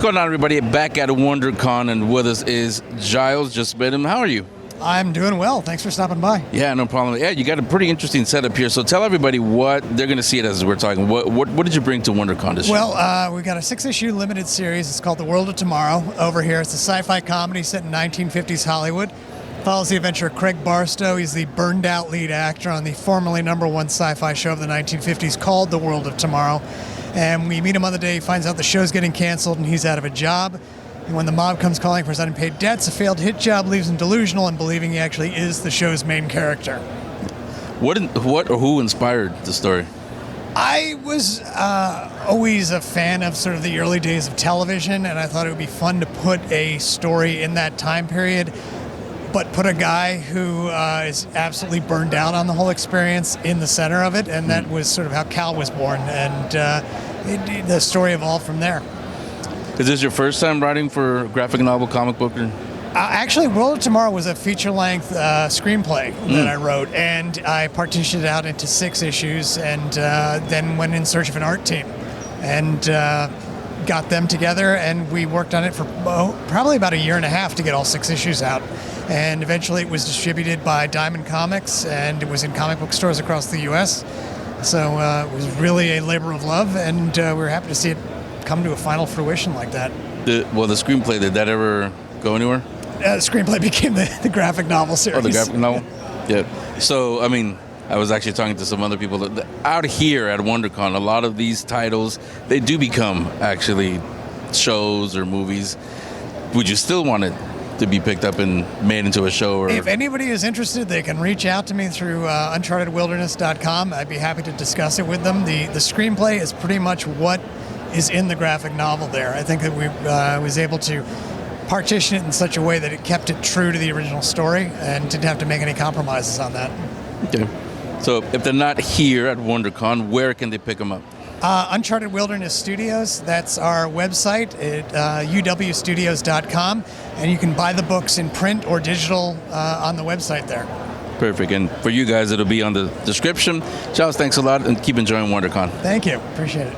going on, everybody? Back at WonderCon, and with us is Giles. Just met him. How are you? I'm doing well. Thanks for stopping by. Yeah, no problem. Yeah, you got a pretty interesting setup here. So tell everybody what they're going to see it as we're talking. What did you bring to WonderCon this year? Well, we got a 6-issue limited series. It's called The World of Tomorrow. Over here, it's a sci-fi comedy set in 1950s Hollywood. Follows the adventure of Craig Barstow. He's the burned-out lead actor on the formerly #1 sci-fi show of the 1950s called The World of Tomorrow. And we meet him on the day he finds out the show's getting canceled and he's out of a job. And when the mob comes calling for his unpaid debts, a failed hit job leaves him delusional and believing he actually is the show's main character. What or who inspired the story? I was always a fan of sort of the early days of television, and I thought it would be fun to put a story in that time period, but put a guy who is absolutely burned out on the whole experience in the center of it, and that was sort of how Cal was born, and the story evolved from there. Is this your first time writing for a graphic novel, comic book? Actually, World of Tomorrow was a feature-length screenplay that I wrote, and I partitioned it out into 6 issues, and then went in search of an art team, and got them together, and we worked on it for probably about a year and a half to get all 6 issues out. And eventually it was distributed by Diamond Comics, and it was in comic book stores across the U.S. So it was really a labor of love, and we were happy to see it come to a final fruition like that. The screenplay, did that ever go anywhere? The screenplay became the graphic novel series. Oh, the graphic novel? Yeah. So, I mean, I was actually talking to some other people that out here at WonderCon, a lot of these titles, they do become actually shows or movies. Would you still want it to be picked up and made into a show? Or if anybody is interested, they can reach out to me through unchartedwilderness.com. I'd be happy to discuss it with them. The screenplay is pretty much what is in the graphic novel there. I think that we was able to partition it in such a way that it kept it true to the original story and didn't have to make any compromises on that. Okay. So if they're not here at WonderCon, where can they pick them up? Uncharted Wilderness Studios, that's our website at uwstudios.com, and you can buy the books in print or digital on the website there. Perfect. And for you guys, it'll be on the description. Charles, thanks a lot, and keep enjoying WonderCon. Thank you. Appreciate it.